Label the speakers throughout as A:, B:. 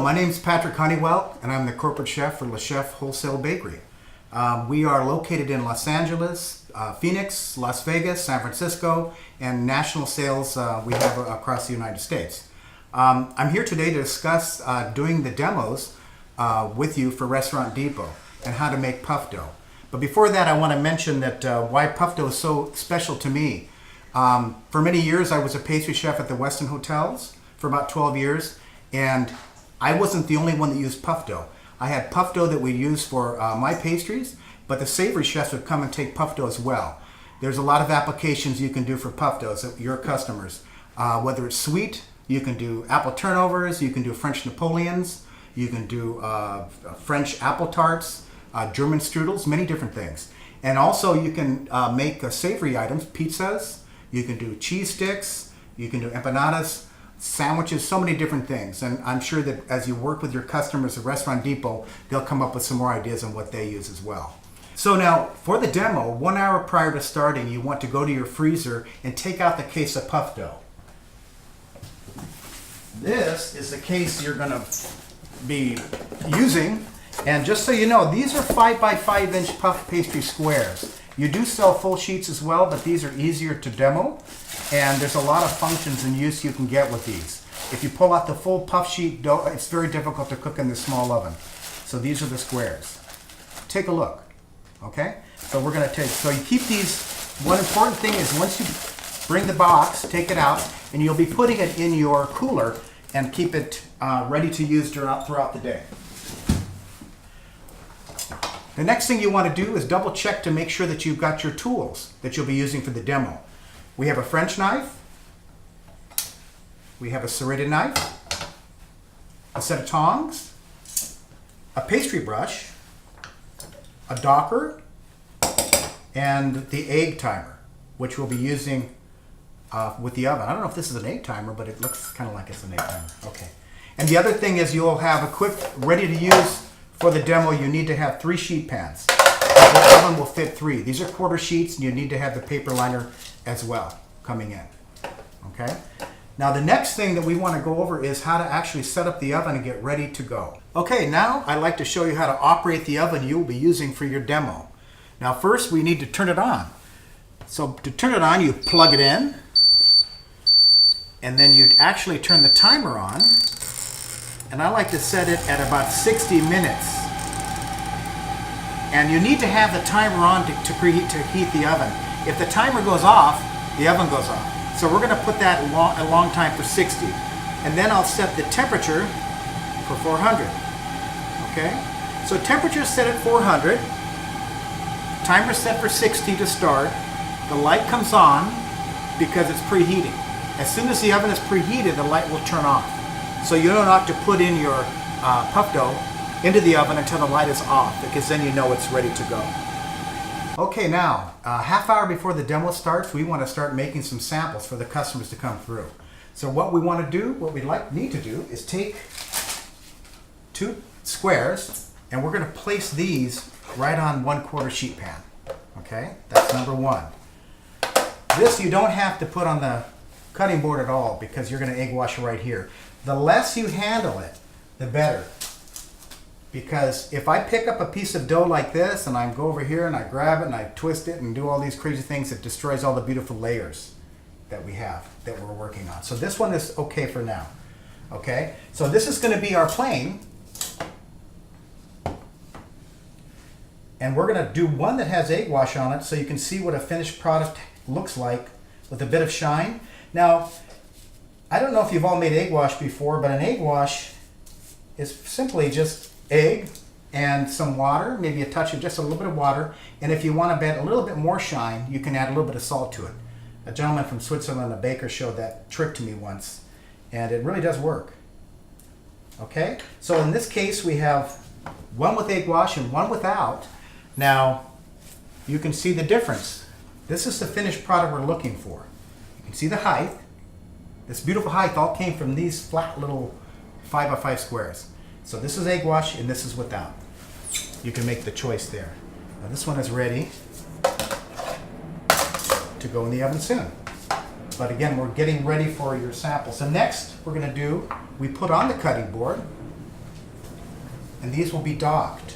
A: my name is Patrick Honeywell, and I'm the corporate chef for Le Chef Wholesale Bakery. We are located in Los Angeles, Phoenix, Las Vegas, San Francisco, and national sales we have across the United States. I'm here today to discuss doing the demos with you for Restaurant Depot and how to make puff dough. But before that, I want to mention that why puff dough is so special to me. For many years, I was a pastry chef at the Westin Hotels for about 12 years, and I wasn't the only one that used puff dough. I had puff dough that we used for my pastries, but the savory chefs would come and take puff dough as well. There's a lot of applications you can do for puff doughs at your customers. Whether it's sweet, you can do apple turnovers, you can do French Napoleons, you can do French apple tarts, German strudels, many different things. And also you can make savory items, pizzas, you can do cheese sticks, you can do empanadas, sandwiches, so many different things. And I'm sure that as you work with your customers at Restaurant Depot, they'll come up with some more ideas on what they use as well. So now for the demo, 1 hour prior to starting, you want to go to your freezer and take out the case of puff dough. This is the case you're going to be using. And just so you know, these are 5 by 5 inch puff pastry squares. You do sell full sheets as well, but these are easier to demo. And there's a lot of functions and use you can get with these. If you pull out the full puff sheet dough, it's very difficult to cook in the small oven. So these are the squares. Take a look, okay? So we're gonna so you keep these, one important thing is once you bring the box, take it out, and you'll be putting it in your cooler and keep it ready to use throughout the day. The next thing you want to do is double check to make sure that you've got your tools that you'll be using for the demo. We have a French knife, we have a serrated knife, a set of tongs, a pastry brush, a docker, and the egg timer, which we'll be using with the oven. I don't know if this is an egg timer, but it looks kind of like it's an egg timer. Okay. And the other thing is you'll have equipped, ready to use for the demo, you need to have 3 sheet pans. The oven will fit 3. These are quarter sheets, and you need to have the paper liner as well coming in. Okay? Now the next thing that we want to go over is how to actually set up the oven and get ready to go. Okay, now I'd like to show you how to operate the oven you'll be using for your demo. Now first we need to turn it on. So to turn it on, you plug it in, and then you'd actually turn the timer on. And I like to set it at about 60 minutes. And you need to have the timer on to heat the oven. If the timer goes off, the oven goes off. So we're going to put that a long time for 60. And then I'll set the temperature for 400. Okay? So temperature set at 400. Timer set for 60 to start. The light comes on because it's preheating. As soon as the oven is preheated, the light will turn off. So you don't have to put in your puff dough into the oven until the light is off, because then you know it's ready to go. Okay, now, half hour before the demo starts, we want to start making some samples for the customers to come through. So what we want to do, what we need to do, is take 2 squares, and we're going to place these right on 1/4 sheet pan. Okay, that's number 1. This you don't have to put on the cutting board at all, because you're going to egg wash right here. The less you handle it, the better. Because if I pick up a piece of dough like this and I go over here and I grab it and I twist it and do all these crazy things, it destroys all the beautiful layers that we have, that we're working on. So this one is okay for now. Okay, so this is going to be our plane. And we're going to do one that has egg wash on it so you can see what a finished product looks like with a bit of shine. Now, I don't know if you've all made egg wash before, but an egg wash is simply just egg and some water, maybe a touch of just a little bit of water. And if you want to add a little bit more shine, you can add a little bit of salt to it. A gentleman from Switzerland, a baker, showed that trick to me once, and it really does work. Okay, so in this case we have one with egg wash and one without. Now you can see the difference. This is the finished product we're looking for. You can see the height. This beautiful height all came from these flat little 5 by 5 squares. So this is egg wash and this is without. You can make the choice there. Now this one is ready to go in the oven soon. But again, we're getting ready for your sample. So next we're going to do, we put on the cutting board and these will be docked.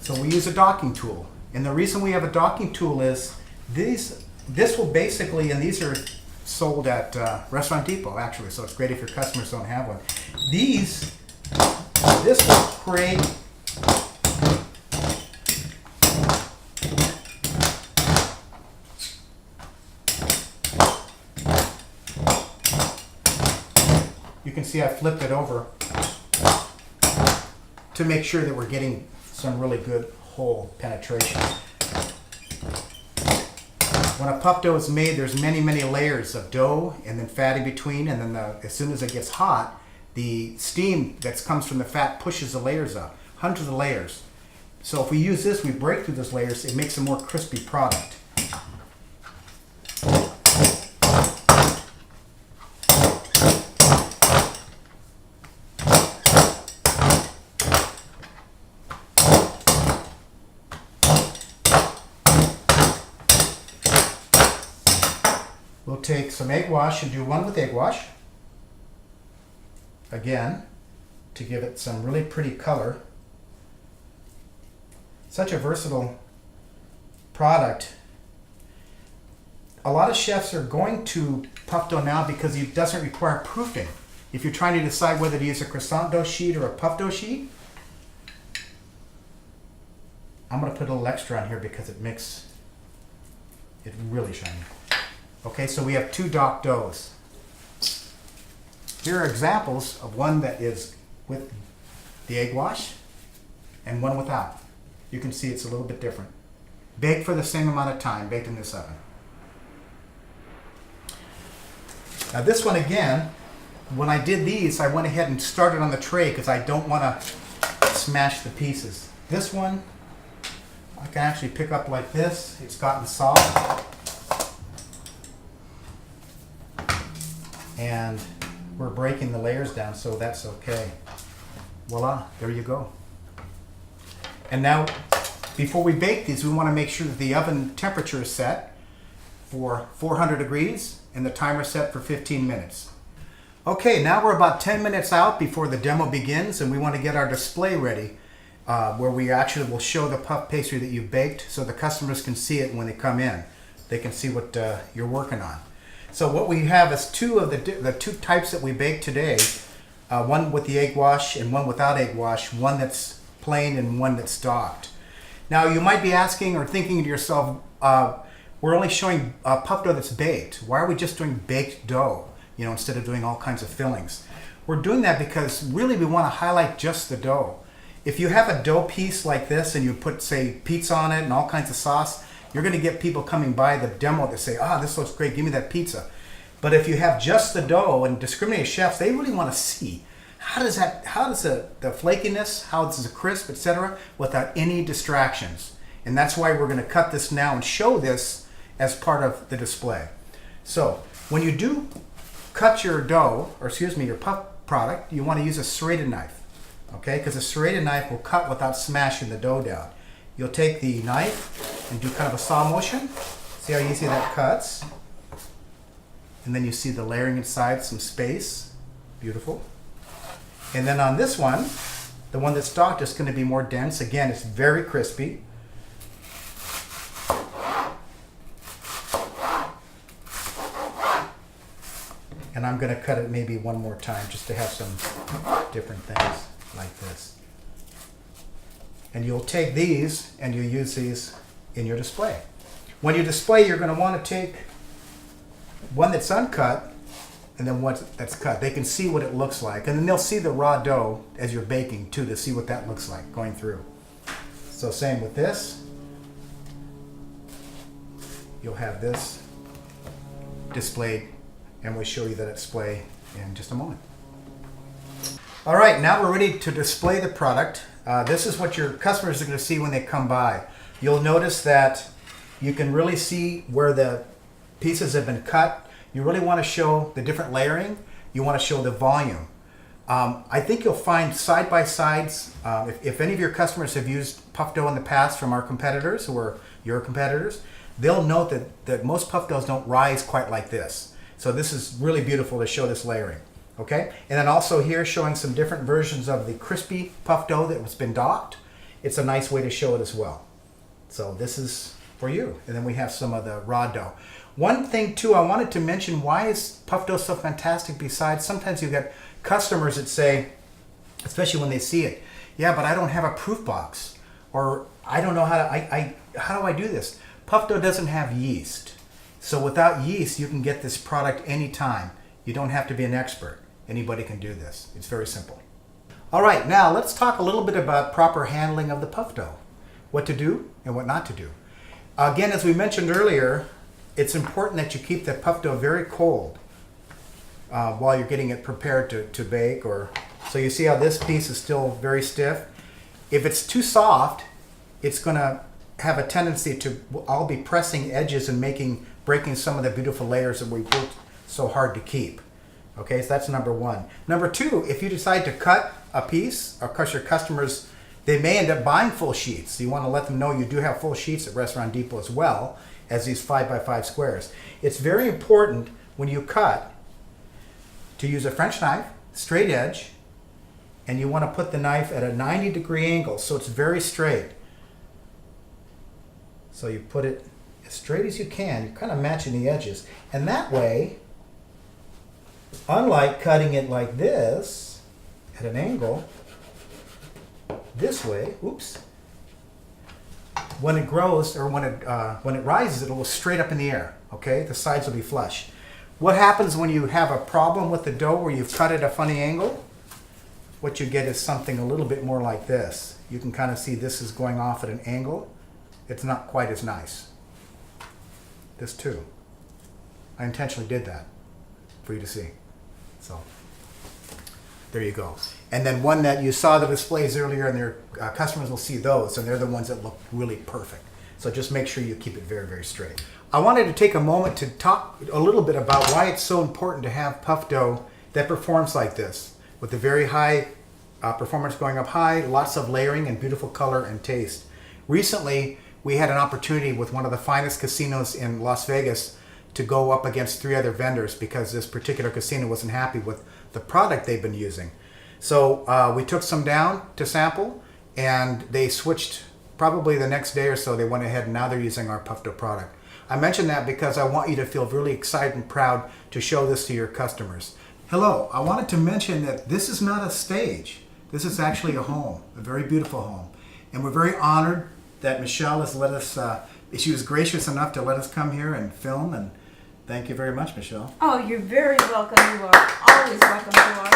A: So we use a docking tool. And the reason we have a docking tool is this will basically, and these are sold at Restaurant Depot actually, so it's great if your customers don't have one. This will create you can see I flipped it over to make sure that we're getting some really good hole penetration. When a puff dough is made, there's many layers of dough and then fat in between, and then as soon as it gets hot, the steam that comes from the fat pushes the layers up, hundreds of layers. So if we use this, we break through those layers, it makes a more crispy product. We'll take some egg wash and do one with egg wash. Again, to give it some really pretty color. Such a versatile product. A lot of chefs are going to puff dough now because it doesn't require proofing. If you're trying to decide whether to use a croissant dough sheet or a puff dough sheet, I'm going to put a little extra on here because it makes it really shiny. Okay, so we have two docked doughs. Here are examples of one that is with the egg wash and one without. You can see it's a little bit different. Baked for the same amount of time, baked in this oven. Now this one again, when I did these, I went ahead and started on the tray because I don't want to smash the pieces. This one, I can actually pick up like this. It's gotten soft. And we're breaking the layers down, so that's okay. Voila, there you go. And now, before we bake these, we want to make sure that the oven temperature is set for 400 degrees and the timer set for 15 minutes. Okay, now we're about 10 minutes out before the demo begins, and we want to get our display ready where we actually will show the puff pastry that you've baked so the customers can see it when they come in. They can see what you're working on. So what we have is two of the two types that we baked today, one with the egg wash and one without egg wash, one that's plain and one that's docked. Now you might be asking or thinking to yourself, we're only showing puff dough that's baked. Why are we just doing baked dough, instead of doing all kinds of fillings? We're doing that because really we want to highlight just the dough. If you have a dough piece like this and you put, say, pizza on it and all kinds of sauce, you're going to get people coming by the demo that say, this looks great, give me that pizza. But if you have just the dough, and discriminating chefs, they really want to see how does the flakiness, how does the crisp, etc., without any distractions. And that's why we're going to cut this now and show this as part of the display. So when you do cut your dough, your puff product, you want to use a serrated knife, okay? Because a serrated knife will cut without smashing the dough down. You'll take the knife and do kind of a saw motion. See how easy that cuts? And then you see the layering inside, some space. Beautiful. And then on this one, the one that's docked is going to be more dense. Again, it's very crispy. And I'm going to cut it maybe one more time just to have some different things like this. And you'll take these and you use these in your display. When you display, you're going to want to take one that's uncut and then one that's cut. They can see what it looks like. And then they'll see the raw dough as you're baking too, to see what that looks like going through. So same with this. You'll have this displayed, and we'll show you the display in just a moment. All right, now we're ready to display the product. This is what your customers are going to see when they come by. You'll notice that you can really see where the pieces have been cut. You really want to show the different layering. You want to show the volume. I think you'll find side-by-sides, if any of your customers have used puff dough in the past from our competitors or your competitors, they'll note that most puff doughs don't rise quite like this. So this is really beautiful to show this layering. Okay, and then also here showing some different versions of the crispy puff dough that has been docked. It's a nice way to show it as well. So this is for you. And then we have some of the raw dough. One thing too, I wanted to mention, why is puff dough so fantastic? Besides, sometimes you get customers that say, especially when they see it, yeah, but I don't have a proof box, or I don't know how to, how do I do this? Puff dough doesn't have yeast. So without yeast, you can get this product anytime. You don't have to be an expert. Anybody can do this. It's very simple. All right, now let's talk a little bit about proper handling of the puff dough. What to do and what not to do. Again, as we mentioned earlier, it's important that you keep the puff dough very cold while you're getting it prepared to bake. So you see how this piece is still very stiff. If it's too soft, it's going to have a tendency to all be pressing edges and breaking some of the beautiful layers that we worked so hard to keep. Okay, so that's number one. Number two, if you decide to cut a piece, of course your customers, they may end up buying full sheets. So you want to let them know you do have full sheets at Restaurant Depot as well as these 5x5 squares. It's very important when you cut to use a French knife, straight edge, and you want to put the knife at a 90-degree angle so it's very straight. So you put it as straight as you can. You're kind of matching the edges. And that way, unlike cutting it like this at an angle, this way, oops, when it grows or when it rises, it'll go straight up in the air. Okay, the sides will be flush. What happens when you have a problem with the dough where you've cut at a funny angle? What you get is something a little bit more like this. You can kind of see this is going off at an angle. It's not quite as nice. This too. I intentionally did that for you to see. So there you go. And then one that you saw the displays earlier, and their customers will see those, and they're the ones that look really perfect. So just make sure you keep it very, very straight. I wanted to take a moment to talk a little bit about why it's so important to have puff dough that performs like this, with the very high performance going up high, lots of layering and beautiful color and taste. Recently, we had an opportunity with one of the finest casinos in Las Vegas to go up against 3 other vendors because this particular casino wasn't happy with the product they've been using. So we took some down to sample, and they switched probably the next day or so. They went ahead and now they're using our puff dough product. I mention that because I want you to feel really excited and proud to show this to your customers. Hello, I wanted to mention that this is not a stage. This is actually a home, a very beautiful home. And we're very honored that Michelle has let us, she was gracious enough to let us come here and film, and thank you very much, Michelle.
B: Oh, you're very welcome. You are always welcome to our